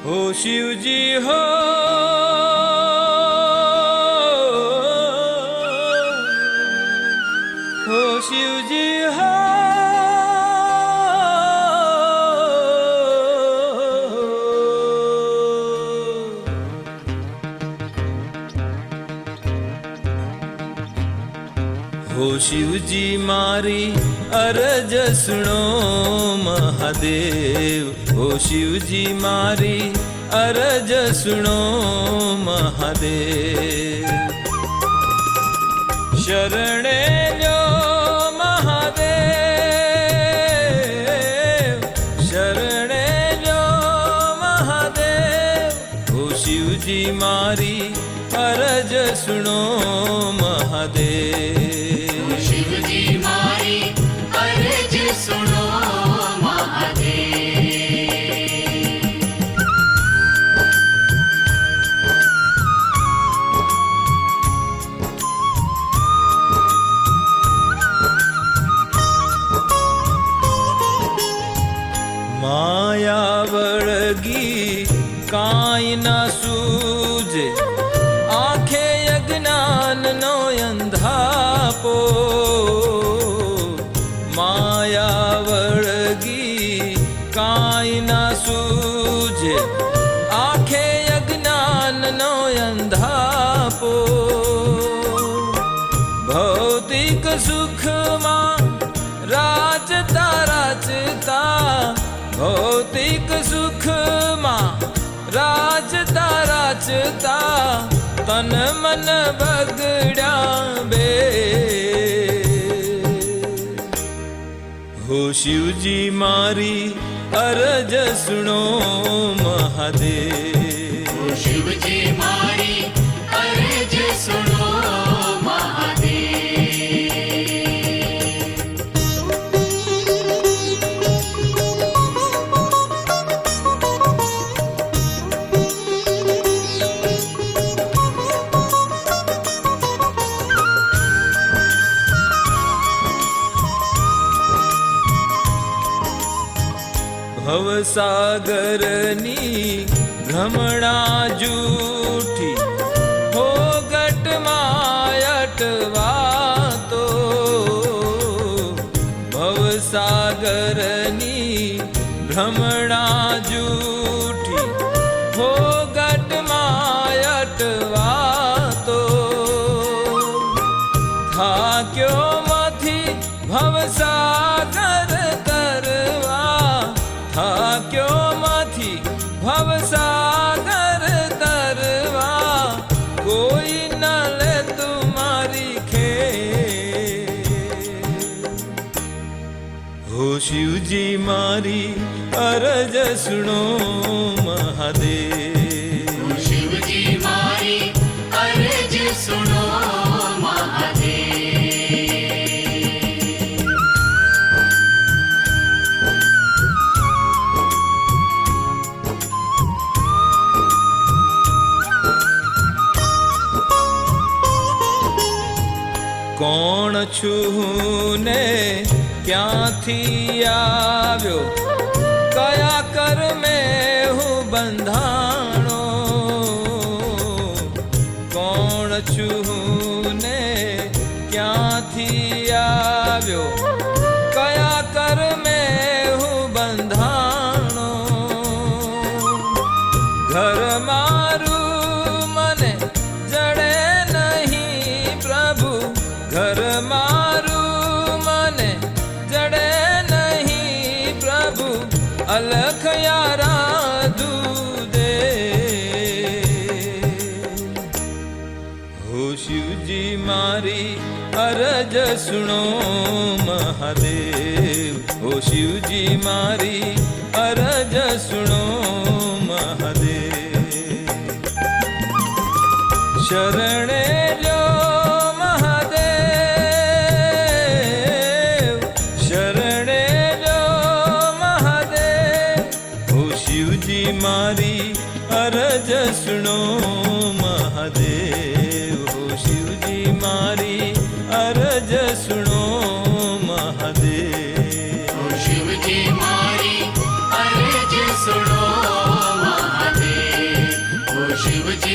हो शिव जी हो, हो शिव जी हो, हो शिव जी मारी अरज सुनो महादेव, हो शिव जी मारी अरज सुनो महादेव। शरणे लो महादेव, शरणे लो महादेव, हो शिव जी मारी अरज सुनो महादेव। शिव जी मारी अर्ज सुनो महादेव। माया वळगी काई ना सूझे, आखे अज्ञान नो अंधापो। माया वळगी काई ना सूझे, आखे अज्ञान नो अंधापो। भौतिक सुख मा राजता राजता, भौतिक सुख मा राजता राजता, तन मन बगड्या बे। हो शिव जी मारी अरज सुनो महादेव। हो शिव जी मारी अर्ज सुनो महादेव। भवसागरनी भ्रमणा जूठी, हो गट मायटवातो। भवसागरनी भ्रमणा जूठी, हो गट मायटवातो। था क्यों मथी भवसागर तरवा, था क्यों मथी भवसागर तरवा। कोई न ले तुम्हारी खेल, हो शिव जी मारी अरज सुनो महादेव। हो शिव जी मारी अर्ज सुनो महादेव। કોણ છું ને ક્યાંથી આવ્યો, કયા કર્મે હું બંધાણો। કોણ છું ને ક્યાંથી આવ્યો, કયા કર્મે હું બંધાણો। ઘર મારું મને જડે નહીં પ્રભુ, घर मारू मने जड़े नहीं प्रभु। अलख यारा दूदे, हो शिव जी मारी अरज सुनो महादेव। हो शिव जी मारी अरज सुनो महादेव। शरणे लो मारी अरज सुनो महादेव। हो शिव जी मारी अरज सुनो महादेव। हो शिव जी मारी अर्ज सुनो महादेव। શિવજી